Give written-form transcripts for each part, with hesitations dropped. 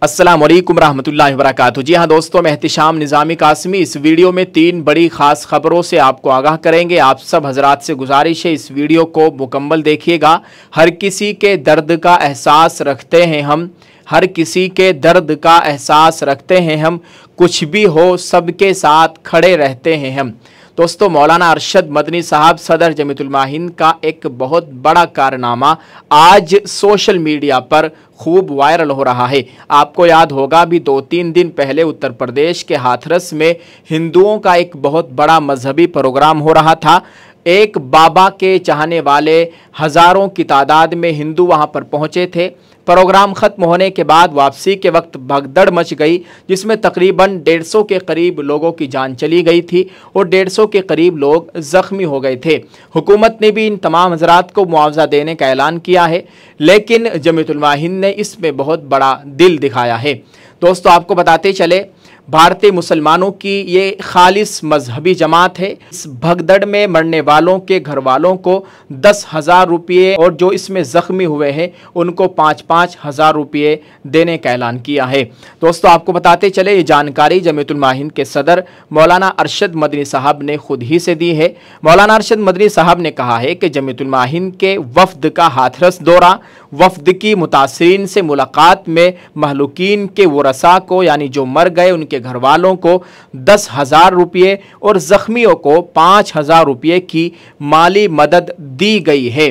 अस्सलाम वालेकुम रहमतुल्लाहि व बरकातुहू। जी हाँ दोस्तों, मैं एहतिशाम निज़ामी कासमी इस वीडियो में 3 बड़ी ख़ास खबरों से आपको आगाह करेंगे। आप सब हजरात से गुजारिश है इस वीडियो को मुकम्मल देखिएगा। हर किसी के दर्द का एहसास रखते हैं हम, हर किसी के दर्द का एहसास रखते हैं हम, कुछ भी हो सबके साथ खड़े रहते हैं हम। दोस्तों, मौलाना अरशद मदनी साहब सदर जमीयतुल उलमा हिंद का एक बहुत बड़ा कारनामा आज सोशल मीडिया पर खूब वायरल हो रहा है। आपको याद होगा भी 2-3 दिन पहले उत्तर प्रदेश के हाथरस में हिंदुओं का एक बहुत बड़ा मजहबी प्रोग्राम हो रहा था। एक बाबा के चाहने वाले हज़ारों की तादाद में हिंदू वहां पर पहुंचे थे। प्रोग्राम ख़त्म होने के बाद वापसी के वक्त भगदड़ मच गई, जिसमें तकरीबन 150 के करीब लोगों की जान चली गई थी और 150 के करीब लोग ज़ख्मी हो गए थे। हुकूमत ने भी इन तमाम हज़रात को मुआवजा देने का ऐलान किया है, लेकिन जमीयतुल उलमा हिंद ने इसमें बहुत बड़ा दिल दिखाया है। दोस्तों, आपको बताते चले, भारतीय मुसलमानों की ये खालिस मजहबी जमात है। इस भगदड़ में मरने वालों के घर वालों को 10,000 रुपये और जो इसमें ज़ख्मी हुए हैं उनको 5-5 हज़ार रुपये देने का ऐलान किया है। दोस्तों, आपको बताते चले, ये जानकारी जमीयतुल उलमा हिंद के सदर मौलाना अरशद मदनी साहब ने खुद ही से दी है। मौलाना अरशद मदनी साहब ने कहा है कि जमीयतुल उलमा हिंद के वफ़द का हाथरस दौरा, वफ़द की मुतासिरीन से मुलाकात में महलूकीन के वरसा को यानी जो मर गए उनके घर वालों को 10,000 रुपये और जख्मियों को 5,000 रुपये की माली मदद दी गई है।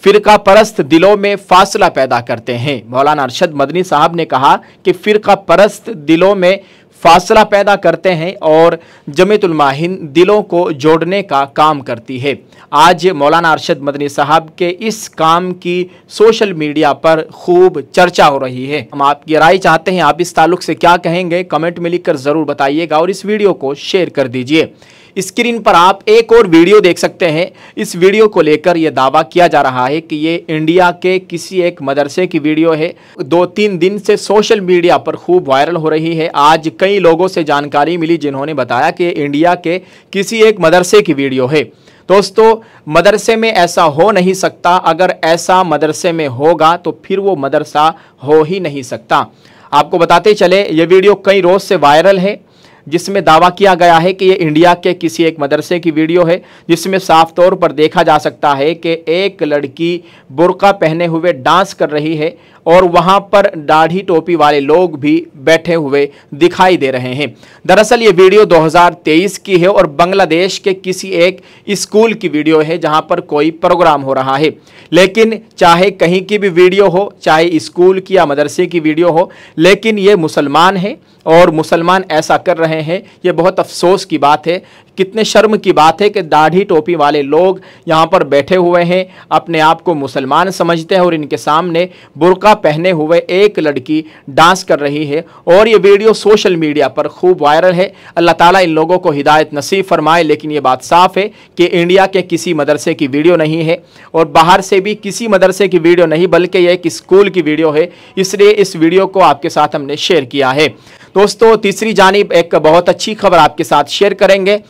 फ़िरका परस्त दिलों में फासला पैदा करते हैं। मौलाना अरशद मदनी साहब ने कहा कि फ़िरका परस्त दिलों में फासला पैदा करते हैं और जमीयतुल उलमा हिंद दिलों को जोड़ने का काम करती है। आज मौलाना अरशद मदनी साहब के इस काम की सोशल मीडिया पर खूब चर्चा हो रही है। हम आपकी राय चाहते हैं, आप इस ताल्लुक से क्या कहेंगे कमेंट में लिखकर ज़रूर बताइएगा और इस वीडियो को शेयर कर दीजिए। स्क्रीन पर आप एक और वीडियो देख सकते हैं। इस वीडियो को लेकर यह दावा किया जा रहा है कि ये इंडिया के किसी एक मदरसे की वीडियो है। 2-3 दिन से सोशल मीडिया पर खूब वायरल हो रही है। आज कई लोगों से जानकारी मिली जिन्होंने बताया कि इंडिया के किसी एक मदरसे की वीडियो है। दोस्तों, मदरसे में ऐसा हो नहीं सकता। अगर ऐसा मदरसे में होगा तो फिर वो मदरसा हो ही नहीं सकता। आपको बताते चले, ये वीडियो कई रोज़ से वायरल है, जिसमें दावा किया गया है कि ये इंडिया के किसी एक मदरसे की वीडियो है, जिसमें साफ तौर पर देखा जा सकता है कि एक लड़की बुर्का पहने हुए डांस कर रही है और वहाँ पर दाढ़ी टोपी वाले लोग भी बैठे हुए दिखाई दे रहे हैं। दरअसल ये वीडियो 2023 की है और बांग्लादेश के किसी एक स्कूल की वीडियो है जहाँ पर कोई प्रोग्राम हो रहा है। लेकिन चाहे कहीं की भी वीडियो हो, चाहे स्कूल की या मदरसे की वीडियो हो, लेकिन ये मुसलमान है और मुसलमान ऐसा कर रहे हैं। ये बहुत अफसोस की बात है, कितने शर्म की बात है कि दाढ़ी टोपी वाले लोग यहाँ पर बैठे हुए हैं, अपने आप को मुसलमान समझते हैं और इनके सामने बुर्का पहने हुए एक लड़की डांस कर रही है और ये वीडियो सोशल मीडिया पर खूब वायरल है। अल्लाह ताला इन लोगों को हिदायत नसीब फरमाए। लेकिन ये बात साफ है कि इंडिया के किसी मदरसे की वीडियो नहीं है और बाहर से भी किसी मदरसे की वीडियो नहीं, बल्कि ये एक स्कूल की वीडियो है। इसलिए इस वीडियो को आपके साथ हमने शेयर किया है। दोस्तों, तीसरी जानिब एक बहुत अच्छी खबर आपके साथ शेयर करेंगे।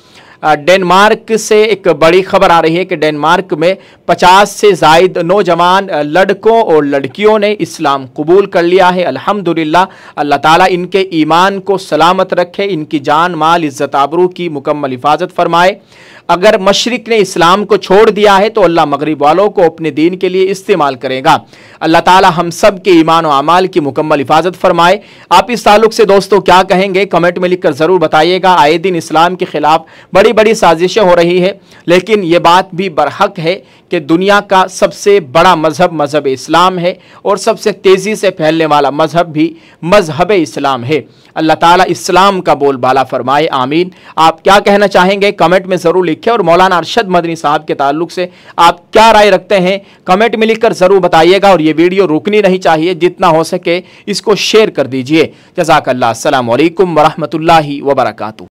डेनमार्क से एक बड़ी खबर आ रही है कि डेनमार्क में 50 से ज़ायद नौजवान लड़कों और लड़कियों ने इस्लाम कबूल कर लिया है। अल्हम्दुलिल्लाह, अल्लाह ताला इनके ईमान को सलामत रखे, इनकी जान माल इज़्ज़त आबरू की मुकम्मल हिफाजत फरमाए। अगर मशरिक ने इस्लाम को छोड़ दिया है तो अल्लाह मगरिब वालों को अपने दीन के लिए इस्तेमाल करेगा। अल्लाह ताला हम सब के ईमान और अमाल की मुकम्मल हिफाजत फरमाए। आप इस ताल्लुक से दोस्तों क्या कहेंगे कमेंट में लिखकर ज़रूर बताइएगा। आए दिन इस्लाम के खिलाफ बड़ी बड़ी साजिशें हो रही है, लेकिन ये बात भी बरहक है कि दुनिया का सबसे बड़ा मज़हब इस्लाम है और सबसे तेज़ी से फैलने वाला मज़हब भी मज़हब इस्लाम है। अल्लाह ताला इस्लाम का बोलबाला फरमाए, आमीन। आप क्या कहना चाहेंगे कमेंट में ज़रूर लिखें और मौलाना अरशद मदनी साहब के ताल्लुक से आप क्या राय रखते हैं कमेंट में लिखकर ज़रूर बताइएगा। और ये वीडियो रुकनी नहीं चाहिए, जितना हो सके इसको शेयर कर दीजिए। जज़ाकल्लाह। अस्सलामु अलैकुम व रहमतुल्लाहि व बरकातुहू।